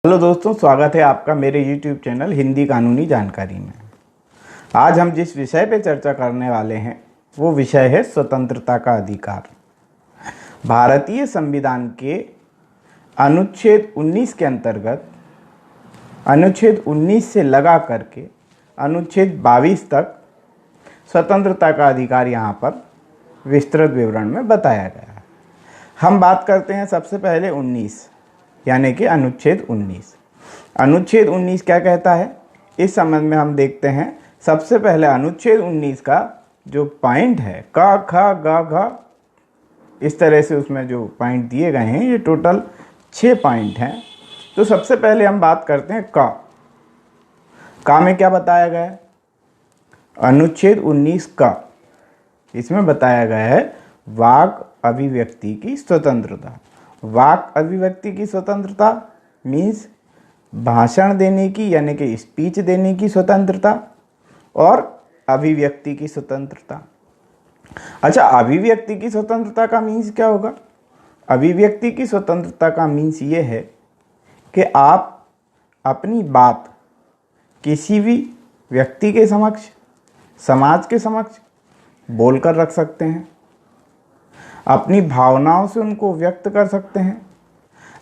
Hello दोस्तों, स्वागत है आपका मेरे YouTube चैनल हिंदी कानूनी जानकारी में। आज हम जिस विषय पे चर्चा करने वाले हैं वो विषय है स्वतंत्रता का अधिकार। भारतीय संविधान के अनुच्छेद 19 के अंतर्गत अनुच्छेद 19 से लगा करके अनुच्छेद 22 तक स्वतंत्रता का अधिकार यहाँ पर विस्तृत विवरण में बताया गया है। हम बात करते हैं सबसे पहले 19 यानी कि अनुच्छेद 19। अनुच्छेद 19 क्या कहता है, इस संबंध में हम देखते हैं। सबसे पहले अनुच्छेद 19 का जो पॉइंट है क ख ग घ, इस तरह से उसमें जो पॉइंट दिए गए हैं ये टोटल 6 पॉइंट हैं। तो सबसे पहले हम बात करते हैं क में क्या बताया गया है। अनुच्छेद 19 का इसमें बताया गया है वाक अभिव्यक्ति की स्वतंत्रता। वाक अभिव्यक्ति की स्वतंत्रता मीन्स भाषण देने की यानी कि स्पीच देने की स्वतंत्रता और अभिव्यक्ति की स्वतंत्रता। अच्छा, अभिव्यक्ति की स्वतंत्रता का मीन्स क्या होगा? अभिव्यक्ति की स्वतंत्रता का मीन्स ये है कि आप अपनी बात किसी भी व्यक्ति के समक्ष, समाज के समक्ष बोलकर रख सकते हैं, अपनी भावनाओं से उनको व्यक्त कर सकते हैं,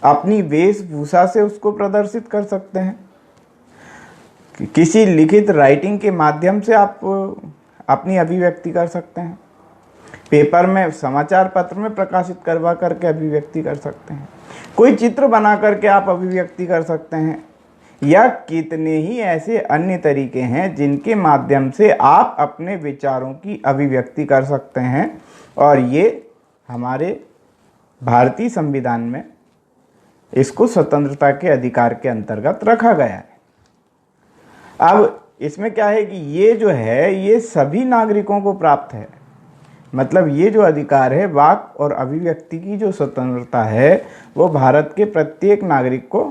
अपनी वेशभूषा से उसको प्रदर्शित कर सकते हैं, किसी लिखित राइटिंग के माध्यम से आप अपनी अभिव्यक्ति कर सकते हैं, पेपर में, समाचार पत्र में प्रकाशित करवा करके अभिव्यक्ति कर सकते हैं, कोई चित्र बना करके आप अभिव्यक्ति कर सकते हैं, या कितने ही ऐसे अन्य तरीके हैं जिनके माध्यम से आप अपने विचारों की अभिव्यक्ति कर सकते हैं। और ये हमारे भारतीय संविधान में इसको स्वतंत्रता के अधिकार के अंतर्गत रखा गया है। अब इसमें क्या है कि ये जो है ये सभी नागरिकों को प्राप्त है। मतलब ये जो अधिकार है, वाक और अभिव्यक्ति की जो स्वतंत्रता है वो भारत के प्रत्येक नागरिक को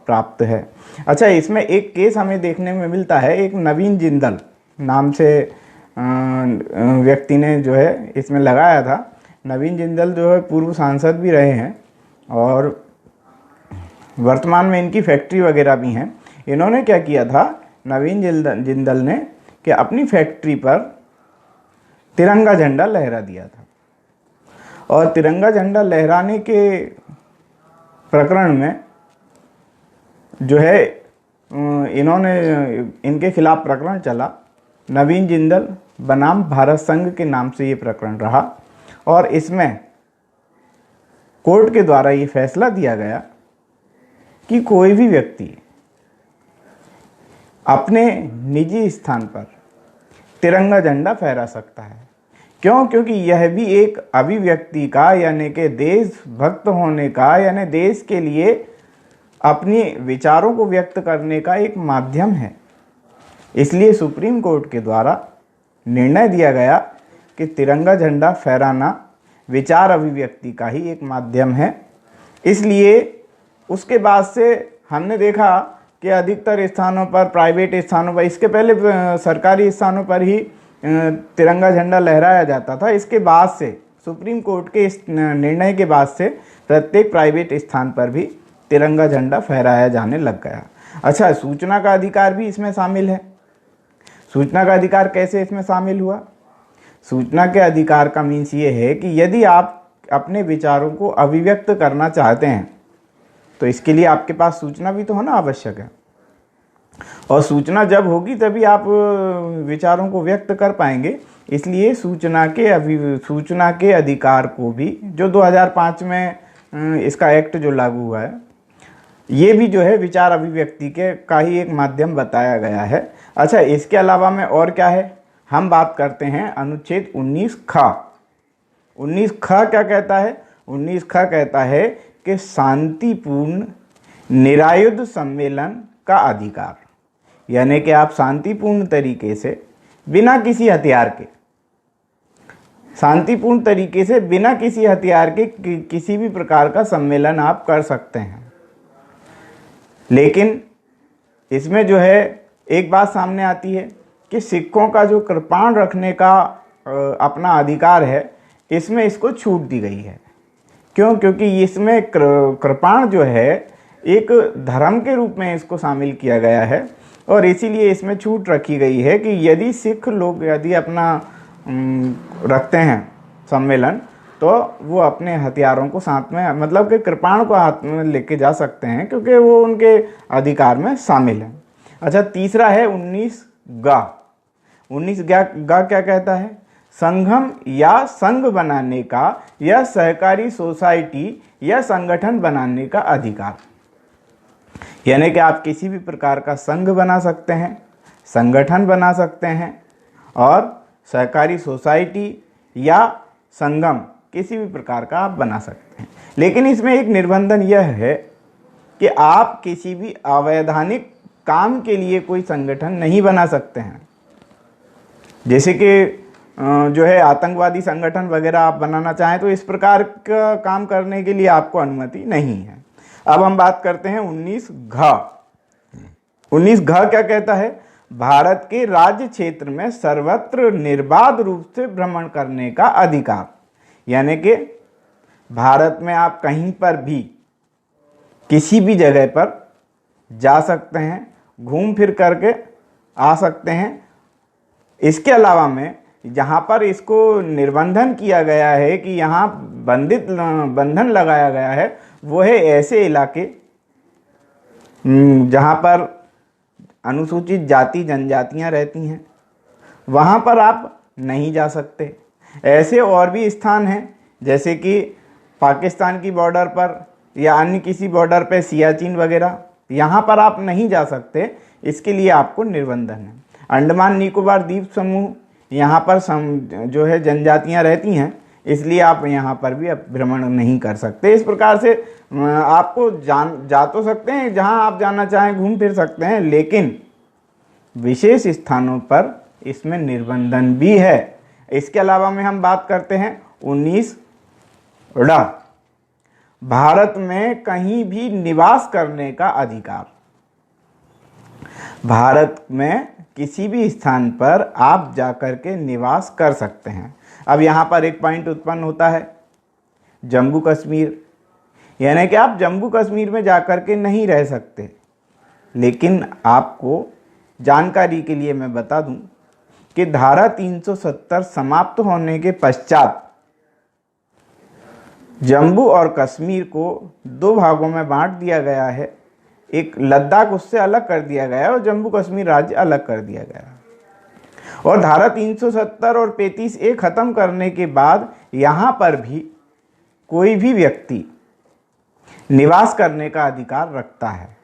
प्राप्त है। अच्छा, इसमें एक केस हमें देखने में मिलता है। एक नवीन जिंदल नाम से व्यक्ति ने जो है इसमें लगाया था। नवीन जिंदल जो है पूर्व सांसद भी रहे हैं और वर्तमान में इनकी फैक्ट्री वगैरह भी हैं। इन्होंने क्या किया था, नवीन जिंदल ने कि अपनी फैक्ट्री पर तिरंगा झंडा लहरा दिया था। और तिरंगा झंडा लहराने के प्रकरण में जो है इनके खिलाफ प्रकरण चला। नवीन जिंदल बनाम भारत संघ के नाम से ये प्रकरण रहा और इसमें कोर्ट के द्वारा ये फैसला दिया गया कि कोई भी व्यक्ति अपने निजी स्थान पर तिरंगा झंडा फहरा सकता है। क्यों? क्योंकि यह भी एक अभिव्यक्ति का यानी कि देशभक्त होने का यानी देश के लिए अपने विचारों को व्यक्त करने का एक माध्यम है। इसलिए सुप्रीम कोर्ट के द्वारा निर्णय दिया गया कि तिरंगा झंडा फहराना विचार अभिव्यक्ति का ही एक माध्यम है। इसलिए उसके बाद से हमने देखा कि अधिकतर स्थानों पर, प्राइवेट स्थानों पर, इसके पहले सरकारी स्थानों पर ही तिरंगा झंडा लहराया जाता था। इसके बाद से सुप्रीम कोर्ट के इस निर्णय के बाद से प्रत्येक प्राइवेट स्थान पर भी तिरंगा झंडा फहराया जाने लग गया। अच्छा, सूचना का अधिकार भी इसमें शामिल है। सूचना का अधिकार कैसे इसमें शामिल हुआ? सूचना के अधिकार का मीन्स ये है कि यदि आप अपने विचारों को अभिव्यक्त करना चाहते हैं तो इसके लिए आपके पास सूचना भी तो होना आवश्यक है। और सूचना जब होगी तभी आप विचारों को व्यक्त कर पाएंगे। इसलिए सूचना के अधिकार को भी, जो 2005 में इसका एक्ट जो लागू हुआ है, ये भी जो है विचार अभिव्यक्ति के का ही एक माध्यम बताया गया है। अच्छा, इसके अलावा में और क्या है, हम बात करते हैं अनुच्छेद 19 ख। 19 ख क्या कहता है? 19 ख कहता है कि शांतिपूर्ण निरायुध सम्मेलन का अधिकार। यानी कि आप शांतिपूर्ण तरीके से बिना किसी हथियार के, शांतिपूर्ण तरीके से बिना किसी हथियार के किसी भी प्रकार का सम्मेलन आप कर सकते हैं। लेकिन इसमें जो है एक बात सामने आती है कि सिक्कों का जो कृपाण रखने का अपना अधिकार है, इसमें इसको छूट दी गई है। क्यों? क्योंकि इसमें कृपाण जो है एक धर्म के रूप में इसको शामिल किया गया है और इसीलिए इसमें छूट रखी गई है कि यदि सिख लोग यदि अपना रखते हैं सम्मेलन तो वो अपने हथियारों को साथ में, मतलब कि कृपाण को हाथ में लेके जा सकते हैं, क्योंकि वो उनके अधिकार में शामिल है। अच्छा, तीसरा है 19 गा। 19 गा क्या कहता है? संगम या संघ बनाने का या सहकारी सोसाइटी या संगठन बनाने का अधिकार। यानी कि आप किसी भी प्रकार का संघ बना सकते हैं, संगठन बना सकते हैं और सहकारी सोसाइटी या संगम किसी भी प्रकार का आप बना सकते हैं। लेकिन इसमें एक निर्बंधन यह है कि आप किसी भी अवैधानिक काम के लिए कोई संगठन नहीं बना सकते हैं। जैसे कि जो है आतंकवादी संगठन वगैरह आप बनाना चाहें तो इस प्रकार का काम करने के लिए आपको अनुमति नहीं है। अब हम बात करते हैं 19 घ। 19 घ क्या कहता है? भारत के राज्य क्षेत्र में सर्वत्र निर्बाध रूप से भ्रमण करने का अधिकार। यानी कि भारत में आप कहीं पर भी किसी भी जगह पर जा सकते हैं, घूम फिर करके आ सकते हैं। इसके अलावा में जहाँ पर इसको निर्बंधन किया गया है कि यहाँ बंधन लगाया गया है, वो है ऐसे इलाके जहाँ पर अनुसूचित जाति जनजातियाँ रहती हैं, वहाँ पर आप नहीं जा सकते। ऐसे और भी स्थान हैं जैसे कि पाकिस्तान की बॉर्डर पर या अन्य किसी बॉर्डर पे सियाचिन वगैरह, यहाँ पर आप नहीं जा सकते, इसके लिए आपको निर्बंधन है। अंडमान निकोबार द्वीप समूह, यहाँ पर जो है जनजातियाँ रहती हैं, इसलिए आप यहाँ पर भी भ्रमण नहीं कर सकते। इस प्रकार से आपको जा तो सकते हैं, जहाँ आप जाना चाहें घूम फिर सकते हैं, लेकिन विशेष स्थानों पर इसमें निर्बंधन भी है। इसके अलावा में हम बात करते हैं 19 ड, भारत में कहीं भी निवास करने का अधिकार। भारत में किसी भी स्थान पर आप जाकर के निवास कर सकते हैं। अब यहाँ पर एक पॉइंट उत्पन्न होता है, जम्मू कश्मीर। यानी कि आप जम्मू कश्मीर में जाकर के नहीं रह सकते, लेकिन आपको जानकारी के लिए मैं बता दूं कि धारा 370 समाप्त होने के पश्चात जम्मू और कश्मीर को दो भागों में बांट दिया गया है। एक लद्दाख उससे अलग कर दिया गया है और जम्मू कश्मीर राज्य अलग कर दिया गया है। और धारा 370 और 35A खत्म करने के बाद यहाँ पर भी कोई भी व्यक्ति निवास करने का अधिकार रखता है।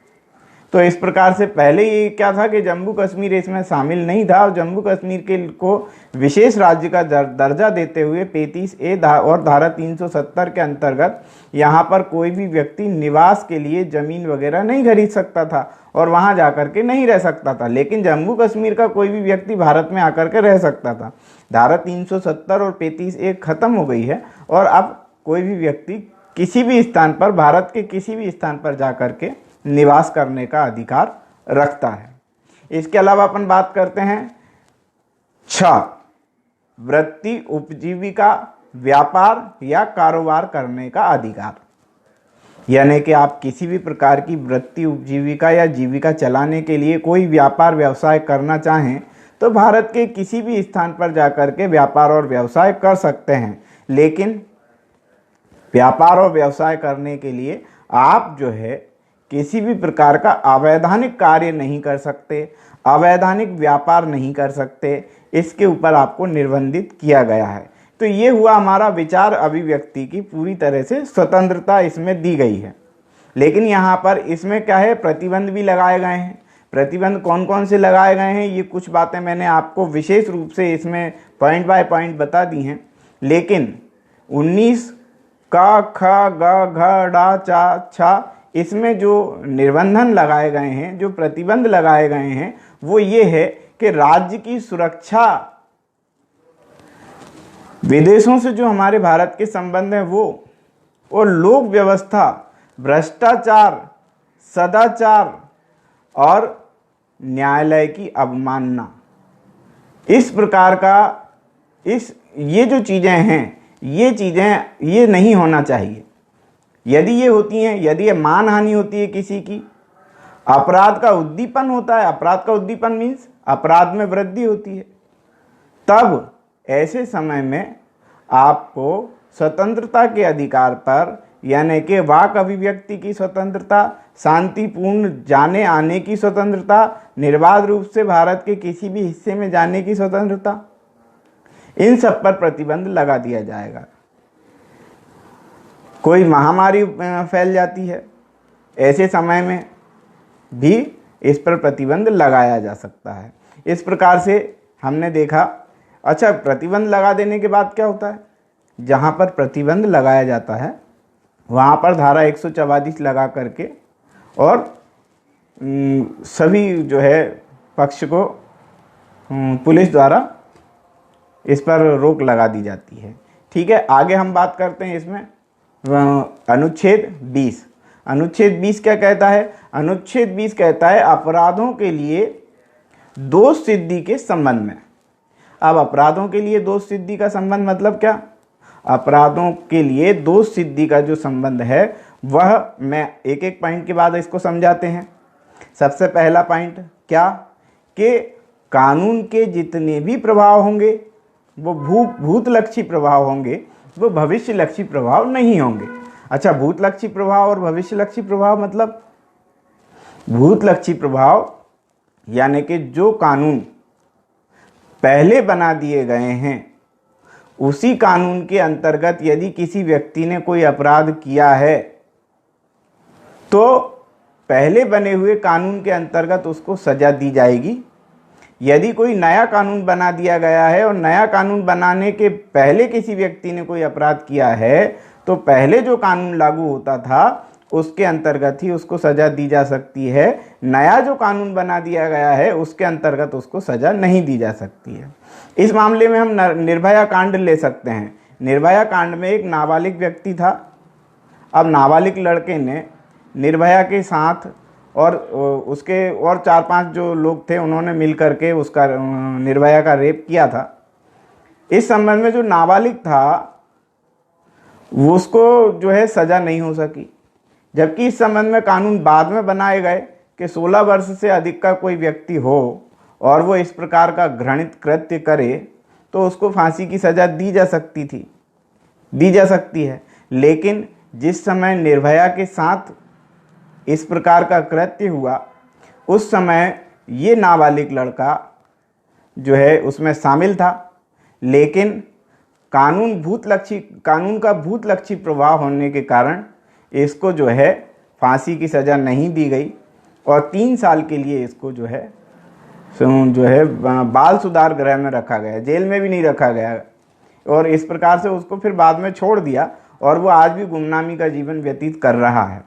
तो इस प्रकार से पहले ये क्या था कि जम्मू कश्मीर इसमें शामिल नहीं था और जम्मू कश्मीर को विशेष राज्य का दर्जा देते हुए 35A और धारा 370 के अंतर्गत यहाँ पर कोई भी व्यक्ति निवास के लिए ज़मीन वगैरह नहीं खरीद सकता था और वहाँ जाकर के नहीं रह सकता था। लेकिन जम्मू कश्मीर का कोई भी व्यक्ति भारत में आकर के रह सकता था। धारा 370 और 35A खत्म हो गई है और अब कोई भी व्यक्ति किसी भी स्थान पर, भारत के किसी भी स्थान पर जाकर के निवास करने का अधिकार रखता है। इसके अलावा अपन बात करते हैं 6, वृत्ति, उपजीविका, व्यापार या कारोबार करने का अधिकार। यानी कि आप किसी भी प्रकार की वृत्ति, उपजीविका या जीविका चलाने के लिए कोई व्यापार व्यवसाय करना चाहें तो भारत के किसी भी स्थान पर जाकर के व्यापार और व्यवसाय कर सकते हैं। लेकिन व्यापार और व्यवसाय करने के लिए आप जो है किसी भी प्रकार का अवैधानिक कार्य नहीं कर सकते, अवैधानिक व्यापार नहीं कर सकते। इसके ऊपर आपको निर्बंधित किया गया है। तो ये हुआ हमारा विचार अभिव्यक्ति की पूरी तरह से स्वतंत्रता इसमें दी गई है। लेकिन यहाँ पर इसमें क्या है, प्रतिबंध भी लगाए गए हैं। प्रतिबंध कौन कौन से लगाए गए हैं, ये कुछ बातें मैंने आपको विशेष रूप से इसमें पॉइंट बाय पॉइंट बता दी हैं। लेकिन 19 का, ख, ग, घ, ड़, चा, छा, इसमें जो निर्बंधन लगाए गए हैं, जो प्रतिबंध लगाए गए हैं, वो ये है कि राज्य की सुरक्षा, विदेशों से जो हमारे भारत के संबंध हैं वो, और लोक व्यवस्था, भ्रष्टाचार, सदाचार और न्यायालय की अवमानना, इस प्रकार का ये जो चीज़ें हैं, ये नहीं होना चाहिए। यदि ये होती हैं, यदि ये मानहानि होती है किसी की, अपराध का उद्दीपन होता है, अपराध का उद्दीपन मीन्स अपराध में वृद्धि होती है, तब ऐसे समय में आपको स्वतंत्रता के अधिकार पर, यानी कि वाक अभिव्यक्ति की स्वतंत्रता, शांतिपूर्ण जाने आने की स्वतंत्रता, निर्बाध रूप से भारत के किसी भी हिस्से में जाने की स्वतंत्रता, इन सब पर प्रतिबंध लगा दिया जाएगा। कोई महामारी फैल जाती है, ऐसे समय में भी इस पर प्रतिबंध लगाया जा सकता है। इस प्रकार से हमने देखा। अच्छा, प्रतिबंध लगा देने के बाद क्या होता है? जहाँ पर प्रतिबंध लगाया जाता है वहाँ पर धारा 144 लगा करके और सभी जो है पक्ष को पुलिस द्वारा इस पर रोक लगा दी जाती है। ठीक है, आगे हम बात करते हैं इसमें अनुच्छेद 20। अनुच्छेद 20 क्या कहता है? अनुच्छेद 20 कहता है अपराधों के लिए दोष सिद्धि के संबंध में। अब अपराधों के लिए दोष सिद्धि का संबंध मतलब क्या? अपराधों के लिए दोष सिद्धि का जो संबंध है वह, मैं एक एक पॉइंट के बाद इसको समझाते हैं। सबसे पहला पॉइंट क्या? कि कानून के जितने भी प्रभाव होंगे वो भूतलक्षी प्रभाव होंगे, वो भविष्यलक्षी प्रभाव नहीं होंगे। अच्छा, भूतलक्षी प्रभाव और भविष्यलक्षी प्रभाव मतलब, भूतलक्षी प्रभाव यानी कि जो कानून पहले बना दिए गए हैं उसी कानून के अंतर्गत यदि किसी व्यक्ति ने कोई अपराध किया है तो पहले बने हुए कानून के अंतर्गत उसको सजा दी जाएगी। यदि कोई नया कानून बना दिया गया है और नया कानून बनाने के पहले किसी व्यक्ति ने कोई अपराध किया है तो पहले जो कानून लागू होता था उसके अंतर्गत ही उसको सजा दी जा सकती है। नया जो कानून बना दिया गया है उसके अंतर्गत उसको सजा नहीं दी जा सकती है। इस मामले में हम निर्भया कांड ले सकते हैं। निर्भया कांड में एक नाबालिग व्यक्ति था। अब नाबालिग लड़के ने निर्भया के साथ और उसके और 4-5 जो लोग थे उन्होंने मिल करके उसका निर्भया का रेप किया था। इस संबंध में जो नाबालिग था उसको जो है सजा नहीं हो सकी, जबकि इस संबंध में कानून बाद में बनाए गए कि 16 वर्ष से अधिक का कोई व्यक्ति हो और वो इस प्रकार का घृणित कृत्य करे तो उसको फांसी की सजा दी जा सकती है। लेकिन जिस समय निर्भया के साथ इस प्रकार का कृत्य हुआ उस समय ये नाबालिग लड़का जो है उसमें शामिल था, लेकिन कानून का भूतलक्षी प्रभाव होने के कारण इसको जो है फांसी की सज़ा नहीं दी गई और 3 साल के लिए इसको जो है बाल सुधार गृह में रखा गया, जेल में भी नहीं रखा गया। और इस प्रकार से उसको फिर बाद में छोड़ दिया और वो आज भी गुमनामी का जीवन व्यतीत कर रहा है।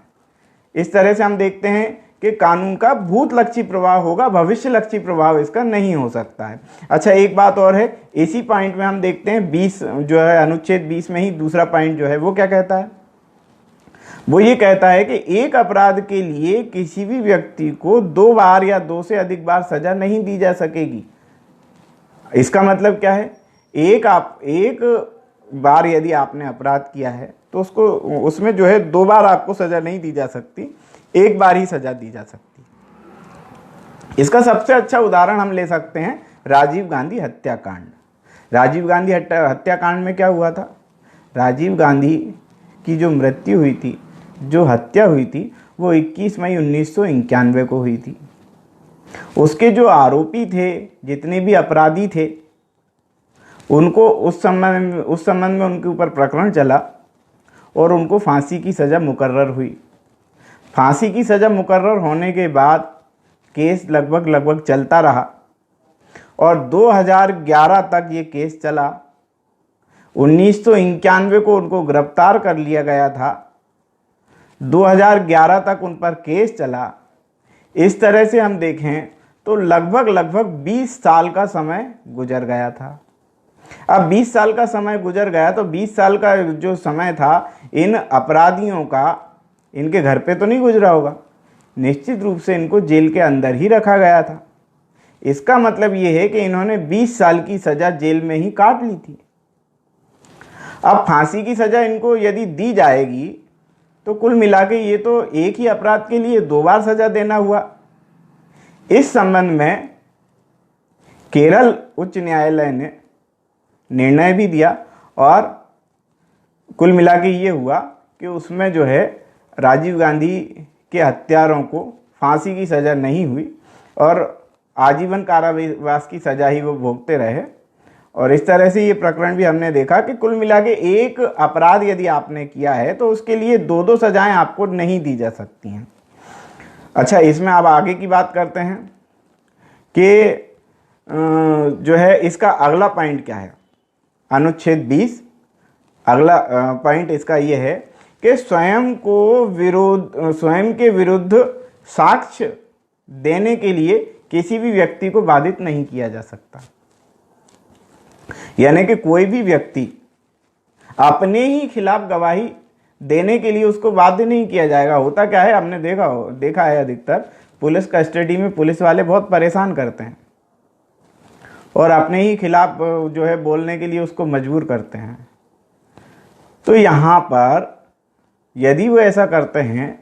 इस तरह से हम देखते हैं कि कानून का भूतलक्षी प्रभाव होगा, भविष्यलक्षी प्रभाव इसका नहीं हो सकता है। अच्छा, एक बात और है, इसी पॉइंट में हम देखते हैं 20 जो है अनुच्छेद 20 में ही दूसरा पॉइंट जो है वो क्या कहता है? वो ये कहता है कि एक अपराध के लिए किसी भी व्यक्ति को 2 बार या 2 से अधिक बार सजा नहीं दी जा सकेगी। इसका मतलब क्या है? एक बार यदि आपने अपराध किया है तो उसमें जो है 2 बार आपको सजा नहीं दी जा सकती, 1 बार ही सजा दी जा सकती। इसका सबसे अच्छा उदाहरण हम ले सकते हैं राजीव गांधी हत्याकांड। राजीव गांधी हत्याकांड में क्या हुआ था? राजीव गांधी की जो मृत्यु हुई थी, जो हत्या हुई थी, वो 21 मई 1991 को हुई थी। उसके जो आरोपी थे, जितने भी अपराधी थे, उनको उस संबंध में उनके ऊपर प्रकरण चला और उनको फांसी की सज़ा मुकर्रर हुई। फांसी की सज़ा मुकर्रर होने के बाद केस लगभग चलता रहा और 2011 तक ये केस चला। 1991 को उनको गिरफ्तार कर लिया गया था। 2011 तक उन पर केस चला। इस तरह से हम देखें तो लगभग 20 साल का समय गुजर गया था। अब 20 साल का समय गुजर गया तो 20 साल का जो समय था इन अपराधियों का इनके घर पे तो नहीं गुजरा होगा, निश्चित रूप से इनको जेल के अंदर ही रखा गया था। इसका मतलब ये है कि इन्होंने 20 साल की सज़ा जेल में ही काट ली थी। अब फांसी की सज़ा इनको यदि दी जाएगी तो कुल मिला के ये तो एक ही अपराध के लिए 2 बार सजा देना हुआ। इस संबंध में केरल उच्च न्यायालय ने निर्णय भी दिया और कुल मिला के ये हुआ कि उसमें जो है राजीव गांधी के हत्यारों को फांसी की सज़ा नहीं हुई और आजीवन कारावास की सज़ा ही वो भोगते रहे। और इस तरह से ये प्रकरण भी हमने देखा कि कुल मिला के एक अपराध यदि आपने किया है तो उसके लिए 2-2 सजाएं आपको नहीं दी जा सकती हैं। अच्छा, इसमें अब आगे की बात करते हैं कि जो है इसका अगला पॉइंट क्या है। अनुच्छेद 20 अगला पॉइंट इसका ये है कि स्वयं के विरुद्ध साक्ष्य देने के लिए किसी भी व्यक्ति को बाधित नहीं किया जा सकता। यानी कि कोई भी व्यक्ति अपने ही खिलाफ गवाही देने के लिए उसको बाध्य नहीं किया जाएगा। होता क्या है, हमने देखा है अधिकतर पुलिस कस्टडी में पुलिस वाले बहुत परेशान करते हैं और अपने ही खिलाफ जो है बोलने के लिए उसको मजबूर करते हैं। तो यहाँ पर यदि वो ऐसा करते हैं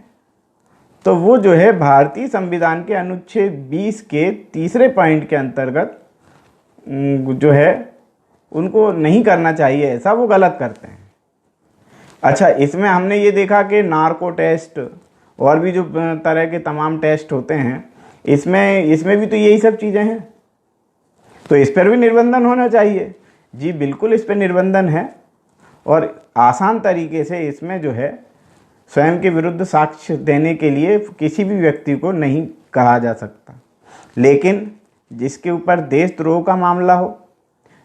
तो वो जो है भारतीय संविधान के अनुच्छेद 20 के तीसरे पॉइंट के अंतर्गत जो है उनको नहीं करना चाहिए, ऐसा वो गलत करते हैं। अच्छा, इसमें हमने ये देखा कि नार्को टेस्ट और भी जो तरह के तमाम टेस्ट होते हैं इसमें भी तो यही सब चीज़ें हैं, तो इस पर भी निर्बंधन होना चाहिए। जी बिल्कुल, इस पर निर्बंधन है और आसान तरीके से इसमें जो है स्वयं के विरुद्ध साक्ष्य देने के लिए किसी भी व्यक्ति को नहीं कहा जा सकता। लेकिन जिसके ऊपर देशद्रोह का मामला हो,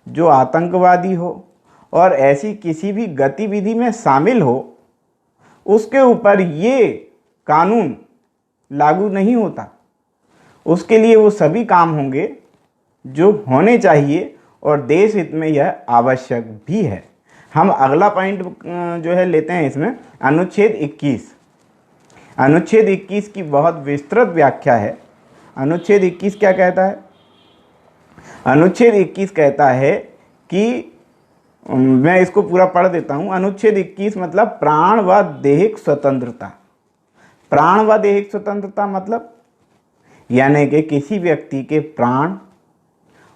जो आतंकवादी हो और ऐसी किसी भी गतिविधि में शामिल हो, उसके ऊपर ये कानून लागू नहीं होता। उसके लिए वो सभी काम होंगे जो होने चाहिए और देश हित में यह आवश्यक भी है। हम अगला पॉइंट जो है लेते हैं इसमें अनुच्छेद 21। अनुच्छेद 21 की बहुत विस्तृत व्याख्या है। अनुच्छेद 21 क्या कहता है? अनुच्छेद 21 कहता है कि मैं इसको पूरा पढ़ देता हूँ। अनुच्छेद 21 मतलब प्राण व देहिक स्वतंत्रता। प्राण व देहिक स्वतंत्रता मतलब यानी कि किसी व्यक्ति के प्राण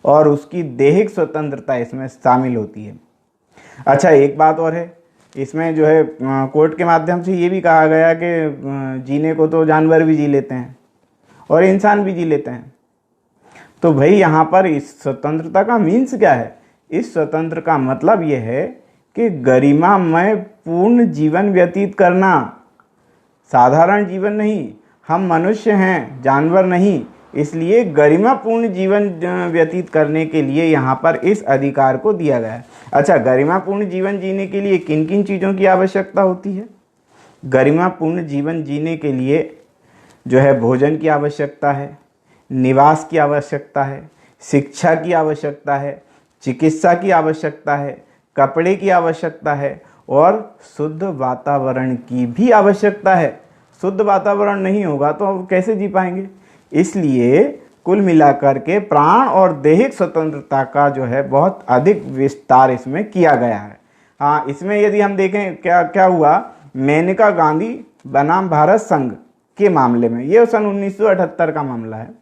और उसकी देहिक स्वतंत्रता इसमें शामिल होती है। अच्छा, एक बात और है, इसमें जो है कोर्ट के माध्यम से ये भी कहा गया कि जीने को तो जानवर भी जी लेते हैं और इंसान भी जी लेते हैं। तो भाई यहाँ पर इस स्वतंत्रता का मीन्स क्या है? इस स्वतंत्र का मतलब यह है कि गरिमामय पूर्ण जीवन व्यतीत करना। साधारण जीवन नहीं, हम मनुष्य हैं, जानवर नहीं, इसलिए गरिमापूर्ण जीवन व्यतीत करने के लिए यहाँ पर इस अधिकार को दिया गया है। अच्छा, गरिमापूर्ण जीवन जीने के लिए किन किन चीज़ों की आवश्यकता होती है? गरिमापूर्ण जीवन जीने के लिए जो है भोजन की आवश्यकता है, निवास की आवश्यकता है, शिक्षा की आवश्यकता है, चिकित्सा की आवश्यकता है, कपड़े की आवश्यकता है और शुद्ध वातावरण की भी आवश्यकता है। शुद्ध वातावरण नहीं होगा तो हम कैसे जी पाएंगे? इसलिए कुल मिलाकर के प्राण और दैहिक स्वतंत्रता का जो है बहुत अधिक विस्तार इसमें किया गया है। हाँ, इसमें यदि हम देखें क्या क्या हुआ, मेनका गांधी बनाम भारत संघ के मामले में, यह सन 1978 का मामला है।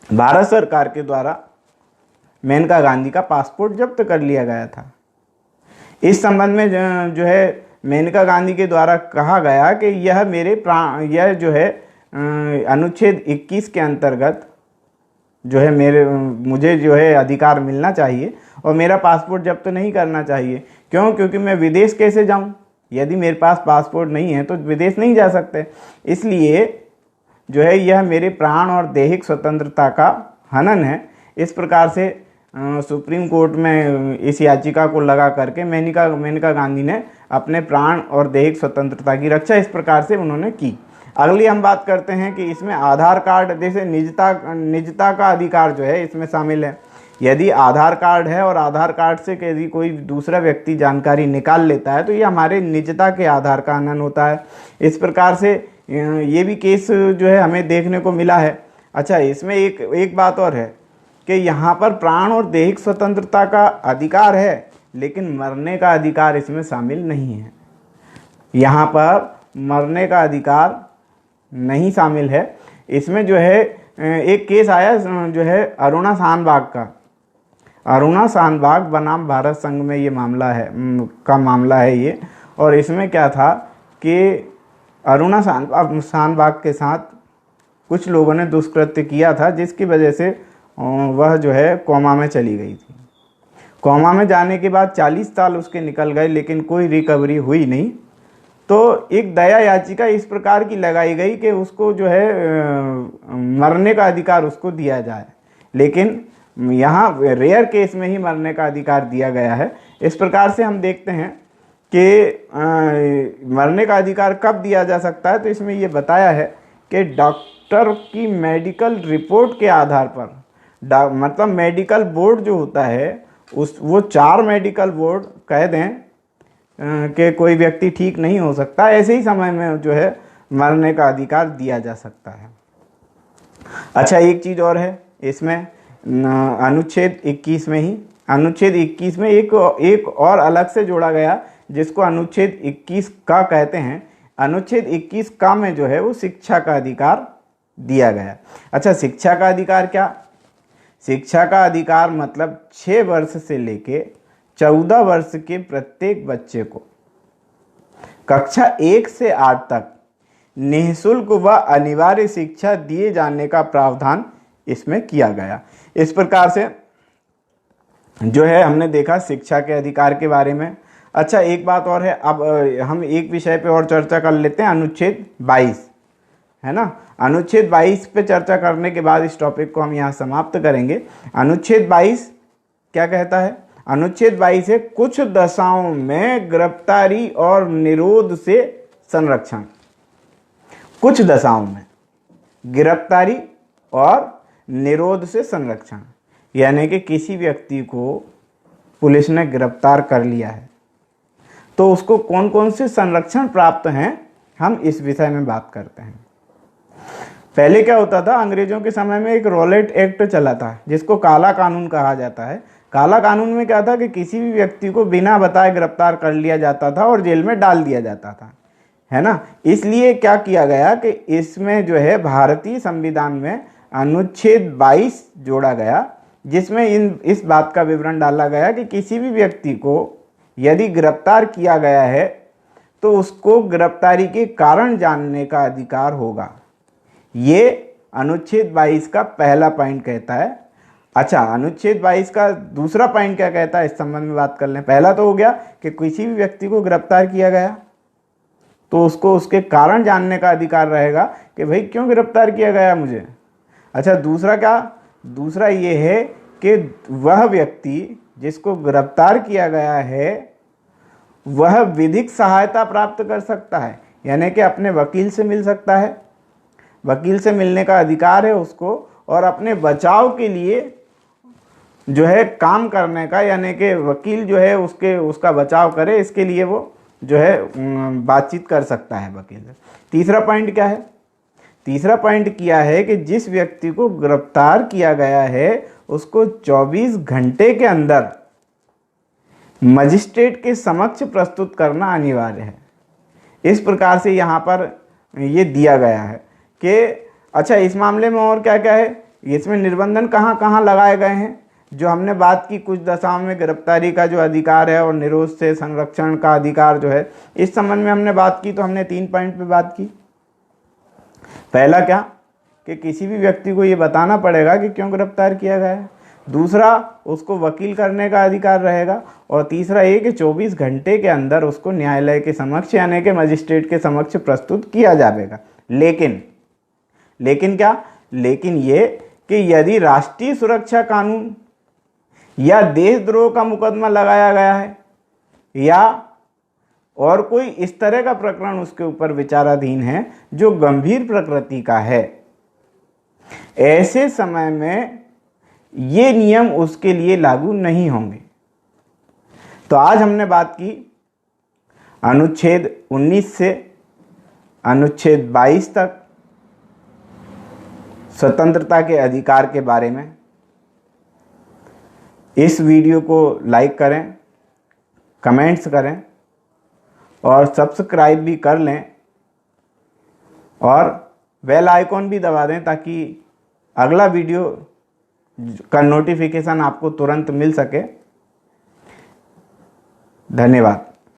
भारत सरकार के द्वारा मेनका गांधी का पासपोर्ट जब्त कर लिया गया था। इस संबंध में जो है मेनका गांधी के द्वारा कहा गया कि यह मेरे प्राण, यह जो है अनुच्छेद 21 के अंतर्गत जो है मुझे जो है अधिकार मिलना चाहिए और मेरा पासपोर्ट जब्त नहीं करना चाहिए। क्यों? क्योंकि मैं विदेश कैसे जाऊं? यदि मेरे पास पासपोर्ट नहीं है तो विदेश नहीं जा सकते। इसलिए जो है यह मेरे प्राण और दैहिक स्वतंत्रता का हनन है। इस प्रकार से सुप्रीम कोर्ट में इस याचिका को लगा करके मेनका गांधी ने अपने प्राण और दैहिक स्वतंत्रता की रक्षा इस प्रकार से उन्होंने की। अगली हम बात करते हैं कि इसमें आधार कार्ड जैसे निजता का अधिकार जो है इसमें शामिल है। यदि आधार कार्ड है और आधार कार्ड से यदि कोई दूसरा व्यक्ति जानकारी निकाल लेता है तो ये हमारे निजता के आधार का हनन होता है। इस प्रकार से ये भी केस जो है हमें देखने को मिला है। अच्छा, इसमें एक बात और है कि यहाँ पर प्राण और दैहिक स्वतंत्रता का अधिकार है लेकिन मरने का अधिकार इसमें शामिल नहीं है। यहाँ पर मरने का अधिकार नहीं शामिल है। इसमें जो है एक केस आया जो है अरुणा शानबाग का। अरुणा शानबाग बनाम भारत संघ में ये मामला है मामला है ये। और इसमें क्या था कि अरुणा शानबाग के साथ कुछ लोगों ने दुष्कृत्य किया था, जिसकी वजह से वह जो है कोमा में चली गई थी। कोमा में जाने के बाद 40 साल उसके निकल गए, लेकिन कोई रिकवरी हुई नहीं। तो एक दया याचिका इस प्रकार की लगाई गई कि उसको जो है मरने का अधिकार उसको दिया जाए, लेकिन यहाँ रेयर केस में ही मरने का अधिकार दिया गया है। इस प्रकार से हम देखते हैं कि मरने का अधिकार कब दिया जा सकता है। तो इसमें ये बताया है कि डॉक्टर की मेडिकल रिपोर्ट के आधार पर, मतलब मेडिकल बोर्ड जो होता है वो 4 मेडिकल बोर्ड कह दें कि कोई व्यक्ति ठीक नहीं हो सकता, ऐसे ही समय में जो है मरने का अधिकार दिया जा सकता है। अच्छा, एक चीज़ और है इसमें, अनुच्छेद 21 में ही, अनुच्छेद 21 में एक और अलग से जोड़ा गया, जिसको अनुच्छेद 21 का कहते हैं। अनुच्छेद 21 का में जो है वो शिक्षा का अधिकार दिया गया। अच्छा, शिक्षा का अधिकार क्या? शिक्षा का अधिकार मतलब 6 वर्ष से लेके 14 वर्ष के प्रत्येक बच्चे को कक्षा 1 से 8 तक निःशुल्क व अनिवार्य शिक्षा दिए जाने का प्रावधान इसमें किया गया। इस प्रकार से जो है हमने देखा शिक्षा के अधिकार के बारे में। अच्छा, एक बात और है, अब हम एक विषय पे और चर्चा कर लेते हैं, अनुच्छेद 22 है ना। अनुच्छेद 22 पे चर्चा करने के बाद इस टॉपिक को हम यहाँ समाप्त करेंगे। अनुच्छेद 22 क्या कहता है? अनुच्छेद 22 है कुछ दशाओं में गिरफ्तारी और निरोध से संरक्षण। कुछ दशाओं में गिरफ्तारी और निरोध से संरक्षण, यानी कि किसी व्यक्ति को पुलिस ने गिरफ्तार कर लिया है तो उसको कौन कौन से संरक्षण प्राप्त हैं, हम इस विषय में बात करते हैं। पहले क्या होता था, अंग्रेजों के समय में एक रॉलेट एक्ट चला था, जिसको काला कानून कहा जाता है। काला कानून में क्या था कि किसी भी व्यक्ति को बिना बताए गिरफ्तार कर लिया जाता था और जेल में डाल दिया जाता था, है ना। इसलिए क्या किया गया कि इसमें जो है भारतीय संविधान में अनुच्छेद 22 जोड़ा गया, जिसमें इस बात का विवरण डाला गया कि किसी भी व्यक्ति को यदि गिरफ्तार किया गया है तो उसको गिरफ्तारी के कारण जानने का अधिकार होगा। ये अनुच्छेद 22 का पहला पॉइंट कहता है। अच्छा, अनुच्छेद 22 का दूसरा पॉइंट क्या कहता है, इस संबंध में बात कर लें। पहला तो हो गया कि किसी भी व्यक्ति को गिरफ्तार किया गया तो उसको उसके कारण जानने का अधिकार रहेगा कि भाई क्यों गिरफ्तार किया गया मुझे। अच्छा, दूसरा क्या? दूसरा ये है कि वह व्यक्ति जिसको गिरफ्तार किया गया है वह विधिक सहायता प्राप्त कर सकता है, यानी कि अपने वकील से मिल सकता है, वकील से मिलने का अधिकार है उसको, और अपने बचाव के लिए जो है काम करने का, यानी कि वकील जो है उसका बचाव करे, इसके लिए वो जो है बातचीत कर सकता है वकील से। तीसरा पॉइंट क्या है? तीसरा पॉइंट किया है कि जिस व्यक्ति को गिरफ्तार किया गया है उसको 24 घंटे के अंदर मजिस्ट्रेट के समक्ष प्रस्तुत करना अनिवार्य है। इस प्रकार से यहाँ पर ये दिया गया है कि अच्छा, इस मामले में और क्या क्या है, इसमें निर्बंधन कहाँ कहाँ लगाए गए हैं, जो हमने बात की कुछ दशाओं में गिरफ्तारी का जो अधिकार है और निरोध से संरक्षण का अधिकार जो है, इस संबंध में हमने बात की। तो हमने 3 पॉइंट पे बात की। पहला क्या कि किसी भी व्यक्ति को ये बताना पड़ेगा कि क्यों गिरफ्तार किया गया है। दूसरा, उसको वकील करने का अधिकार रहेगा। और तीसरा ये कि 24 घंटे के अंदर उसको न्यायालय के समक्ष, यानी कि मजिस्ट्रेट के समक्ष प्रस्तुत किया जाएगा। लेकिन क्या? लेकिन ये कि यदि राष्ट्रीय सुरक्षा कानून या देशद्रोह का मुकदमा लगाया गया है या और कोई इस तरह का प्रकरण उसके ऊपर विचाराधीन है जो गंभीर प्रकृति का है, ऐसे समय में ये नियम उसके लिए लागू नहीं होंगे। तो आज हमने बात की अनुच्छेद 19 से अनुच्छेद 22 तक स्वतंत्रता के अधिकार के बारे में। इस वीडियो को लाइक करें, कमेंट्स करें और सब्सक्राइब भी कर लें और बेल आइकॉन भी दबा दें ताकि अगला वीडियो का नोटिफिकेशन आपको तुरंत मिल सके। धन्यवाद।